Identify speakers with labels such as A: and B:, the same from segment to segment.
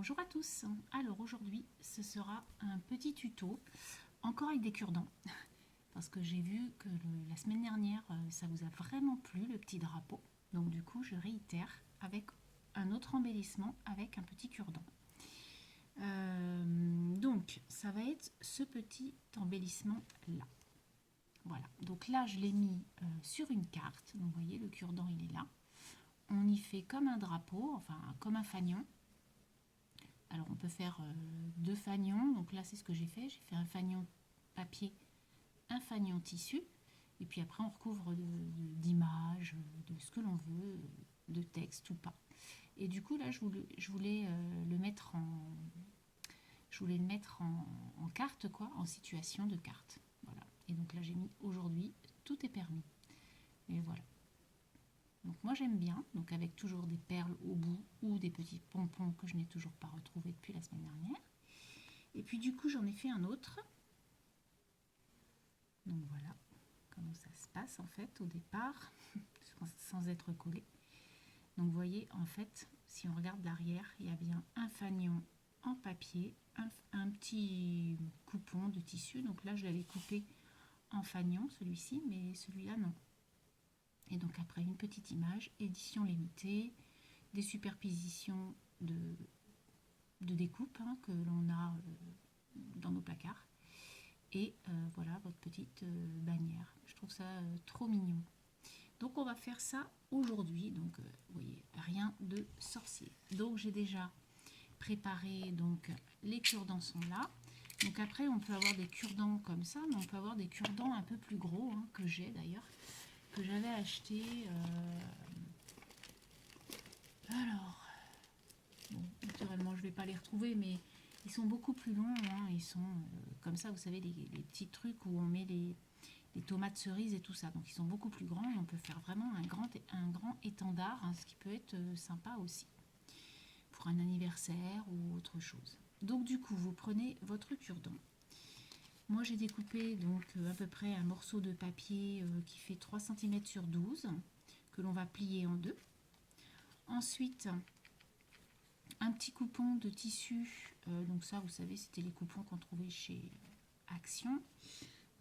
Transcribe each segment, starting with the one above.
A: Bonjour à tous. Alors aujourd'hui ce sera un petit tuto encore avec des cure-dents parce que j'ai vu que la semaine dernière ça vous a vraiment plu le petit drapeau, donc du coup je réitère avec un autre embellissement avec un petit cure-dent. Donc ça va être ce petit embellissement là. Voilà, donc là je l'ai mis sur une carte, donc vous voyez le cure-dent il est là. On y fait comme un drapeau, enfin comme un fanion. Alors on peut faire deux fanions, donc là c'est ce que j'ai fait un fanion papier, un fanion tissu, et puis après on recouvre d'images, de ce que l'on veut, de texte ou pas. Et du coup là je voulais le mettre en carte, quoi, en situation de carte. Voilà. Et donc là j'ai mis aujourd'hui, tout est permis. Et voilà. Donc moi j'aime bien, donc avec toujours des perles au bout ou des petits pompons que je n'ai toujours pas retrouvés depuis la semaine dernière. Et puis du coup j'en ai fait un autre. Donc voilà comment ça se passe en fait au départ, sans être collé. Donc vous voyez en fait, si on regarde l'arrière, il y a bien un fanion en papier, un petit coupon de tissu. Donc là je l'avais coupé en fanion celui-ci, mais celui-là non. Et donc après une petite image, édition limitée, des superpositions de découpe que l'on a dans nos placards. Et voilà votre petite bannière. Je trouve ça trop mignon. Donc on va faire ça aujourd'hui. Donc vous voyez, rien de sorcier. Donc j'ai déjà préparé, donc les cure-dents sont là. Donc après on peut avoir des cure-dents comme ça, mais on peut avoir des cure-dents un peu plus gros, que j'ai d'ailleurs, que j'avais acheté. Alors, bon, naturellement je ne vais pas les retrouver, mais ils sont beaucoup plus longs. Ils sont comme ça, vous savez, les petits trucs où on met les tomates cerises et tout ça. Donc ils sont beaucoup plus grands et on peut faire vraiment un grand étendard, ce qui peut être sympa aussi pour un anniversaire ou autre chose. Donc du coup, vous prenez votre cure-dent. Moi j'ai découpé donc à peu près un morceau de papier qui fait 3 cm sur 12 que l'on va plier en deux. Ensuite, un petit coupon de tissu, donc ça vous savez c'était les coupons qu'on trouvait chez Action.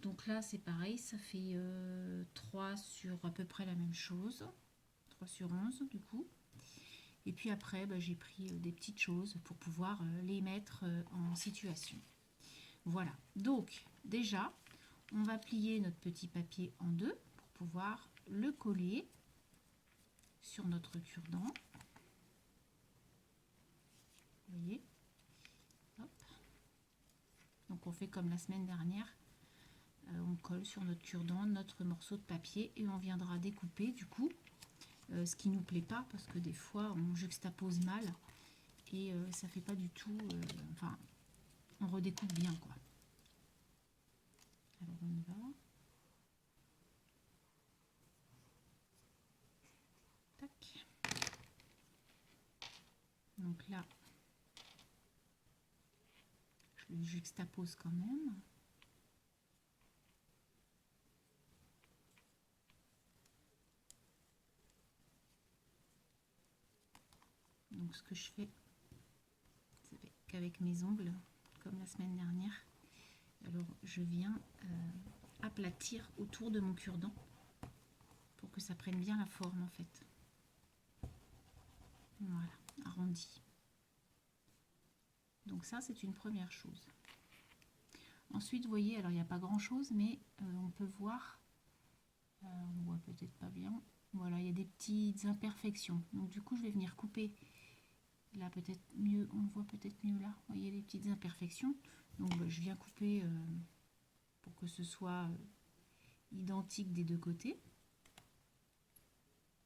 A: Donc là c'est pareil, ça fait 3 sur à peu près la même chose, 3 sur 11 du coup. Et puis après j'ai pris des petites choses pour pouvoir les mettre en situation. Voilà, donc déjà on va plier notre petit papier en deux pour pouvoir le coller sur notre cure-dent. Vous voyez, hop. Donc on fait comme la semaine dernière, on colle sur notre cure-dent notre morceau de papier et on viendra découper du coup ce qui nous plaît pas, parce que des fois on juxtapose mal et ça fait pas du tout, enfin on redécoupe bien quoi. Alors on y va. Tac. Donc là je le juxtapose quand même. Donc ce que je fais, c'est qu'avec mes ongles, comme la semaine dernière, alors je viens aplatir autour de mon cure-dent pour que ça prenne bien la forme en fait. Voilà, arrondi. Donc ça c'est une première chose. Ensuite vous voyez, alors il n'y a pas grand chose, mais on peut voir, on voit peut-être pas bien, voilà, il y a des petites imperfections. Donc du coup je vais venir couper. Là peut-être mieux, on voit peut-être mieux là, vous voyez les petites imperfections. Donc je viens couper pour que ce soit identique des deux côtés.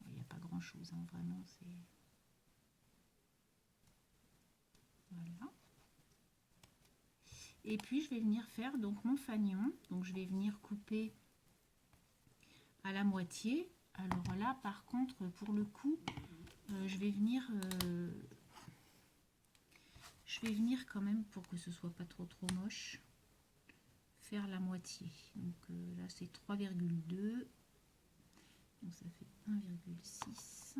A: Il n'y a pas grand chose, vraiment c'est... Voilà. Et puis je vais venir faire donc mon fanion, donc je vais venir couper à la moitié. Alors là par contre pour le coup je vais venir quand même, pour que ce soit pas trop moche, faire la moitié. Donc là c'est 3,2, donc ça fait 1,6.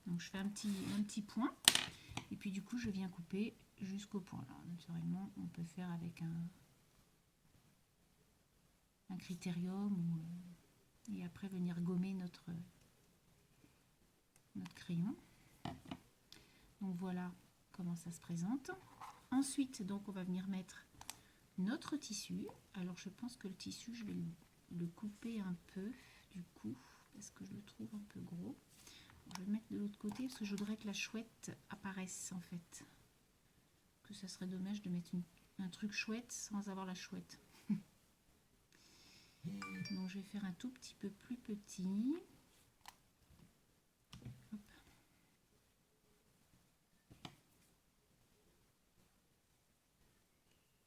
A: Donc je fais un petit point et puis du coup je viens couper jusqu'au point là. Naturellement on peut faire avec un critérium et après venir gommer notre crayon. Donc voilà comment ça se présente. Ensuite donc on va venir mettre notre tissu. Alors je pense que le tissu je vais le couper un peu du coup parce que je le trouve un peu gros. Je vais le mettre de l'autre côté parce que je voudrais que la chouette apparaisse en fait. Que ça serait dommage de mettre un truc chouette sans avoir la chouette. Donc je vais faire un tout petit peu plus petit. Hop.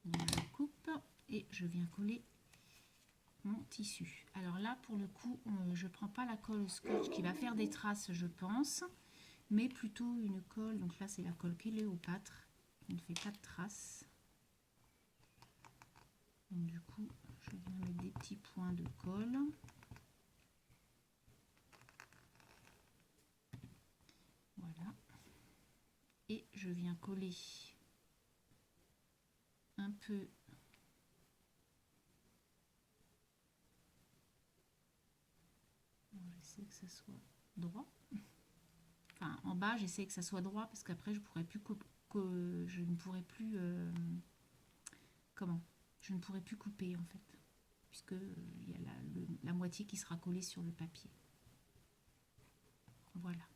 A: Donc je coupe et je viens coller mon tissu. Alors là pour le coup je prends pas la colle au scotch qui va faire des traces je pense, mais plutôt une colle, donc là c'est la colle Cléopâtre, qui ne fait pas de traces. Donc du coup je viens mettre des petits points de colle. Voilà. Et je viens coller un peu j'essaie que ça soit droit. Enfin, en bas, j'essaie que ça soit droit parce qu'après, je pourrais plus je ne pourrais plus je ne pourrais plus couper en fait, puisque il y a la moitié qui sera collée sur le papier. Voilà.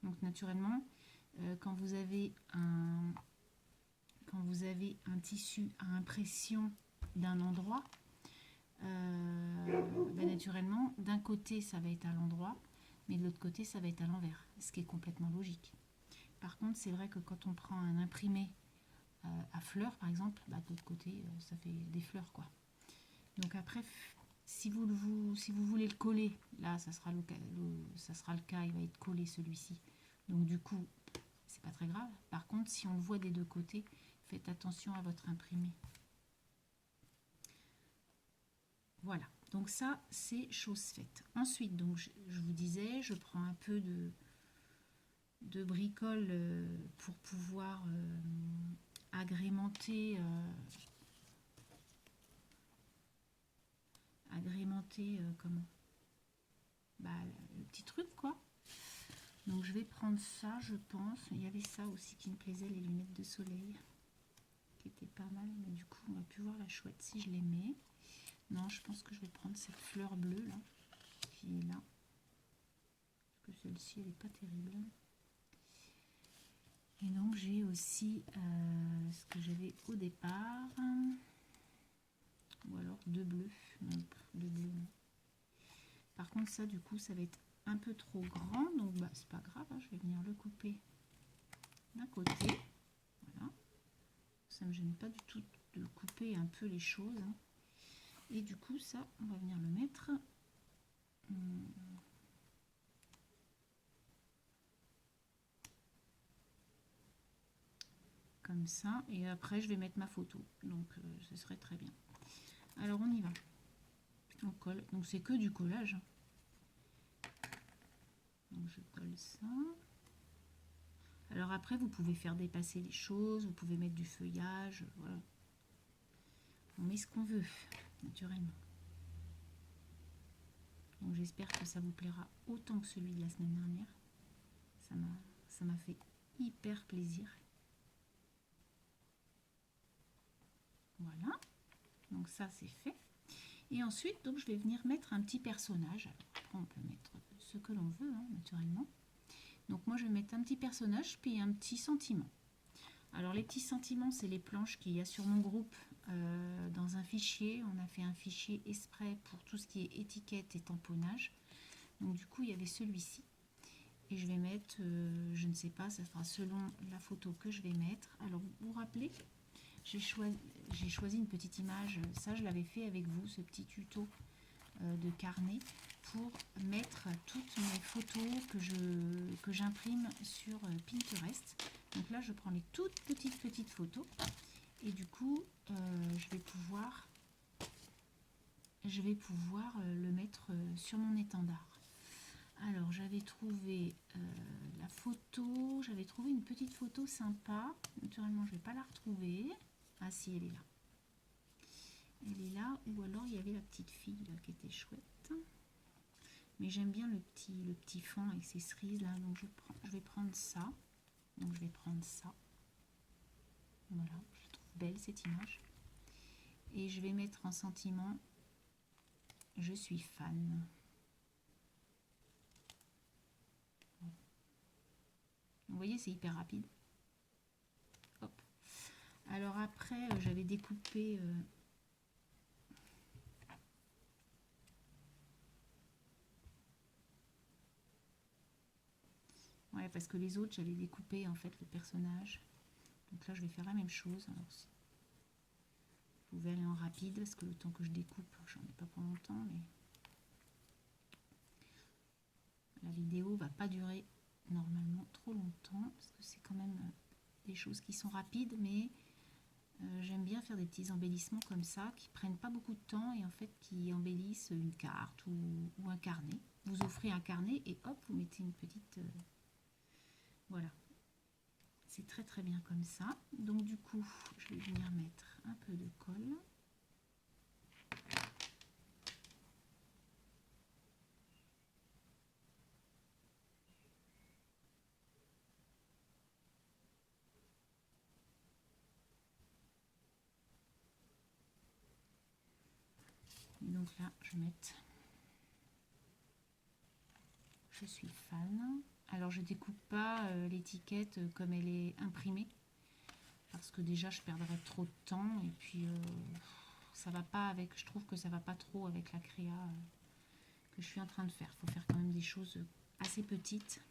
A: Donc naturellement, quand vous avez un tissu à impression d'un endroit, naturellement, d'un côté ça va être à l'endroit, mais de l'autre côté ça va être à l'envers, ce qui est complètement logique. Par contre, c'est vrai que quand on prend un imprimé à fleurs, par exemple, de l'autre côté, ça fait des fleurs, quoi. Donc après, si vous voulez le coller, là, ça sera le cas, il va être collé celui-ci. Donc du coup, c'est pas très grave. Par contre, si on le voit des deux côtés, faites attention à votre imprimé. Voilà, donc ça, c'est chose faite. Ensuite, donc je vous disais, je prends un peu de bricole pour pouvoir agrémenter comment le petit truc quoi. Donc je vais prendre ça, je pense. Il y avait ça aussi qui me plaisait, les lunettes de soleil, qui étaient pas mal, mais du coup on va plus voir la chouette si je les mets. Non, je pense que je vais prendre cette fleur bleue là, qui est là, parce que celle-ci elle est pas terrible. Et donc j'ai aussi ce que j'avais au départ, ou alors deux bleus. Non, deux bleus non. Par contre ça du coup ça va être un peu trop grand, donc c'est pas grave, hein, je vais venir le couper d'un côté. Voilà, ça me gêne pas du tout de couper un peu les choses, hein. Et du coup ça on va venir le mettre comme ça, et après je vais mettre ma photo, donc ce serait très bien. Alors on y va, on colle, donc c'est que du collage. Donc je colle ça. Alors après vous pouvez faire dépasser les choses, vous pouvez mettre du feuillage, voilà. On met ce qu'on veut, naturellement. Donc j'espère que ça vous plaira autant que celui de la semaine dernière. Ça m'a fait hyper plaisir. Voilà, donc ça c'est fait. Et ensuite, donc, je vais venir mettre un petit personnage. Alors, après, on peut mettre ce que l'on veut, hein, naturellement. Donc moi, je vais mettre un petit personnage, puis un petit sentiment. Alors les petits sentiments, c'est les planches qu'il y a sur mon groupe dans un fichier. On a fait un fichier exprès pour tout ce qui est étiquette et tamponnage. Donc du coup, il y avait celui-ci. Et je vais mettre, je ne sais pas, ça sera selon la photo que je vais mettre. Alors vous vous rappelez, j'ai choisi une petite image, ça je l'avais fait avec vous, ce petit tuto de carnet pour mettre toutes mes photos que j'imprime sur Pinterest. Donc là je prends les toutes petites photos et du coup je vais pouvoir je vais pouvoir le mettre sur mon étendard. Alors j'avais trouvé la photo, j'avais trouvé une petite photo sympa. Naturellement je ne vais pas la retrouver. Ah si, elle est là. Elle est là, ou alors il y avait la petite fille là qui était chouette. Mais j'aime bien le petit fond avec ses cerises là, donc je vais prendre ça. Donc je vais prendre ça. Voilà, je la trouve belle cette image. Et je vais mettre en sentiment je suis fan. Vous voyez, c'est hyper rapide. Hop. Alors après, j'avais découpé ouais, parce que les autres, j'avais découpé en fait le personnage. Donc là, je vais faire la même chose. Alors, vous pouvez aller en rapide parce que le temps que je découpe, j'en ai pas pour longtemps, mais la vidéo va pas durer normalement trop longtemps parce que c'est quand même des choses qui sont rapides, mais j'aime bien faire des petits embellissements comme ça qui prennent pas beaucoup de temps et en fait qui embellissent une carte ou un carnet. Vous offrez un carnet et hop, vous mettez une petite voilà, c'est très très bien comme ça. Donc du coup je vais venir mettre un peu de colle. Et donc là je vais mettre je suis fan. Alors je découpe pas l'étiquette comme elle est imprimée parce que déjà je perdrais trop de temps et puis ça va pas avec, je trouve que ça va pas trop avec la créa que je suis en train de faire. Il faut faire quand même des choses assez petites.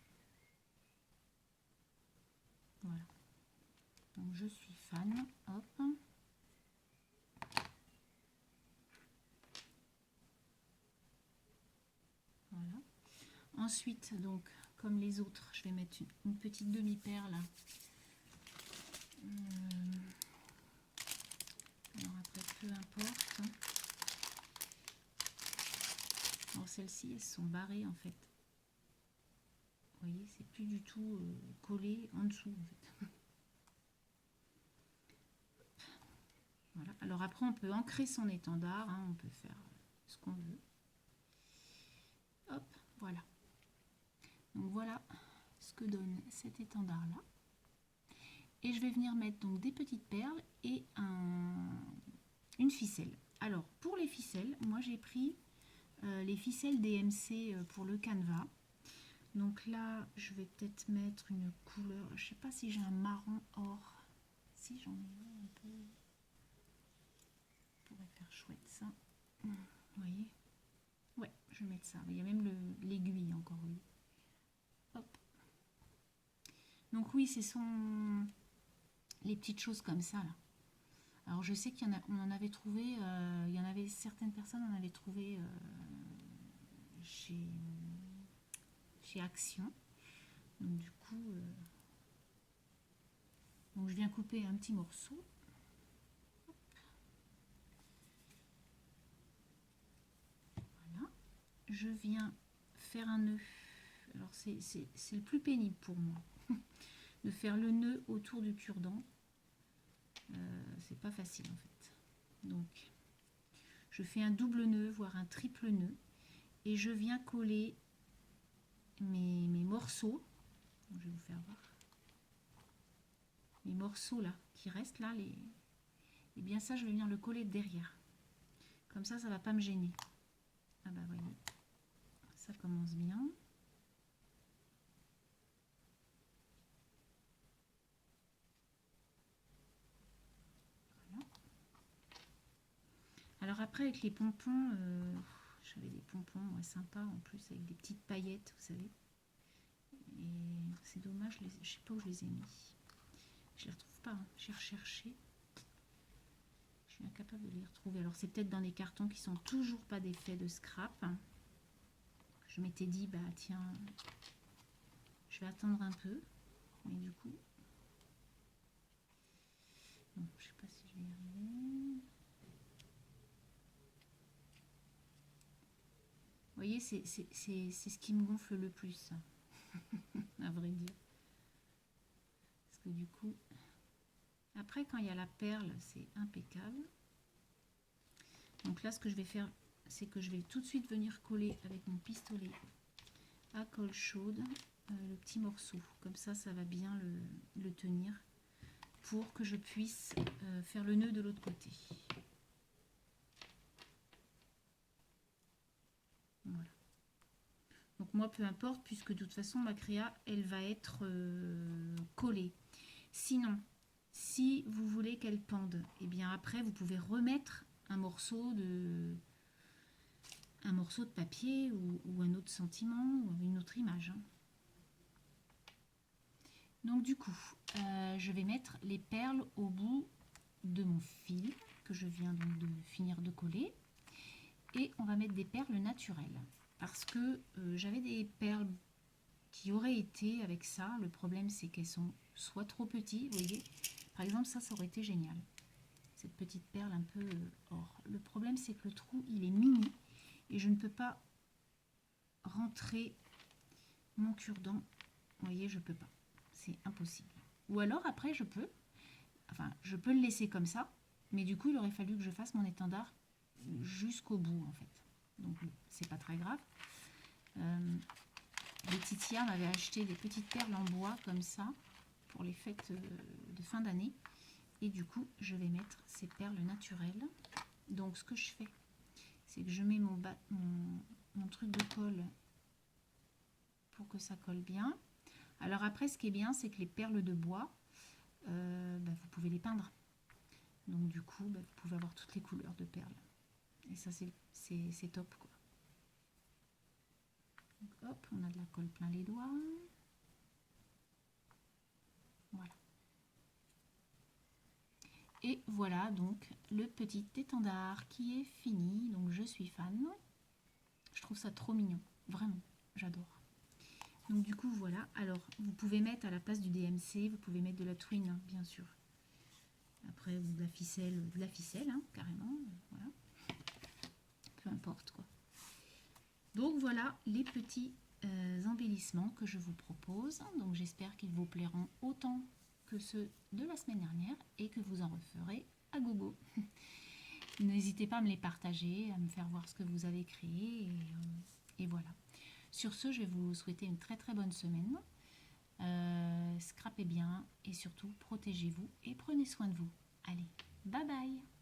A: Voilà. Donc je suis fan. Hop. Voilà. Ensuite, donc, comme les autres, je vais mettre une petite demi-perle. Alors après, peu importe. Alors celles-ci, elles sont barrées en fait. Vous voyez, c'est plus du tout collé en dessous en fait. Voilà. Alors après, on peut ancrer son étendard, hein, on peut faire ce qu'on veut. Hop, voilà. Donc voilà ce que donne cet étendard là. Et je vais venir mettre donc des petites perles et une ficelle. Alors pour les ficelles, moi j'ai pris les ficelles DMC pour le canevas. Donc là, je vais peut-être mettre une couleur, je sais pas si j'ai un marron or. Si j'en ai un peu. Je pourrais faire chouette ça. Vous voyez? Ouais, je vais mettre ça. Il y a même l'aiguille encore, oui. Hop. Donc oui, ce sont les petites choses comme ça là. Alors je sais qu'on en avait trouvé, il y en avait certaines personnes en avaient trouvé chez Action. Donc du coup, donc je viens couper un petit morceau. Voilà. Je viens faire un nœud. Alors c'est le plus pénible pour moi de faire le nœud autour du cure-dent. C'est pas facile en fait. Donc je fais un double nœud, voire un triple nœud, et je viens coller mes morceaux. Donc, je vais vous faire voir. Les morceaux là qui restent là, et bien ça je vais venir le coller derrière. Comme ça va pas me gêner. Ah bah voyez, ça commence bien. Voilà. Alors après avec les pompons, j'avais des pompons sympas en plus avec des petites paillettes, vous savez. Et c'est dommage, je sais pas où je les ai mis. Je les retrouve pas, hein. J'ai recherché. Je suis incapable de les retrouver. Alors c'est peut-être dans des cartons qui sont toujours pas des faits de scrap. Je m'étais dit, bah tiens, je vais attendre un peu. Mais du coup, bon, je sais pas si je vais y arriver. voyez, c'est ce qui me gonfle le plus, à vrai dire. Parce que du coup, après, quand il y a la perle, c'est impeccable. Donc là, ce que je vais faire, c'est que je vais tout de suite venir coller avec mon pistolet à colle chaude le petit morceau. Comme ça va bien le tenir pour que je puisse faire le nœud de l'autre côté. Voilà. Donc moi, peu importe, puisque de toute façon, ma créa, elle va être collée. Sinon, si vous voulez qu'elle pende, et bien après, vous pouvez remettre un morceau de papier ou un autre sentiment ou une autre image. Donc du coup, je vais mettre les perles au bout de mon fil que je viens donc de finir de coller. Et on va mettre des perles naturelles. Parce que j'avais des perles qui auraient été avec ça. Le problème, c'est qu'elles sont soit trop petites, vous voyez. Par exemple, ça aurait été génial. Cette petite perle un peu or. Le problème, c'est que le trou, il est mini. Et je ne peux pas rentrer mon cure-dent. Vous voyez, je peux pas. C'est impossible. Ou alors, après, je peux le laisser comme ça. Mais du coup, il aurait fallu que je fasse mon étendard jusqu'au bout, en fait. Donc, c'est pas très grave. Laetitia m'avait acheté des petites perles en bois comme ça pour les fêtes de fin d'année. Et du coup, je vais mettre ces perles naturelles. Donc, ce que je fais, c'est que je mets mon truc de colle pour que ça colle bien. Alors après, ce qui est bien, c'est que les perles de bois, vous pouvez les peindre. Donc du coup, vous pouvez avoir toutes les couleurs de perles. Et ça, c'est top, quoi. Donc, hop, on a de la colle plein les doigts. Voilà. Et voilà donc le petit étendard qui est fini. Donc je suis fan. Je trouve ça trop mignon. Vraiment, j'adore. Donc du coup, voilà. Alors, vous pouvez mettre à la place du DMC, vous pouvez mettre de la twine, hein, bien sûr. Après, ou de la ficelle, hein, carrément. Voilà. Peu importe, quoi. Donc voilà les petits embellissements que je vous propose. Donc j'espère qu'ils vous plairont autant que ceux de la semaine dernière et que vous en referez à gogo. N'hésitez pas à me les partager, à me faire voir ce que vous avez créé et voilà. Sur ce, je vais vous souhaiter une très très bonne semaine. Scrapez bien et surtout protégez-vous et prenez soin de vous. Allez, bye bye!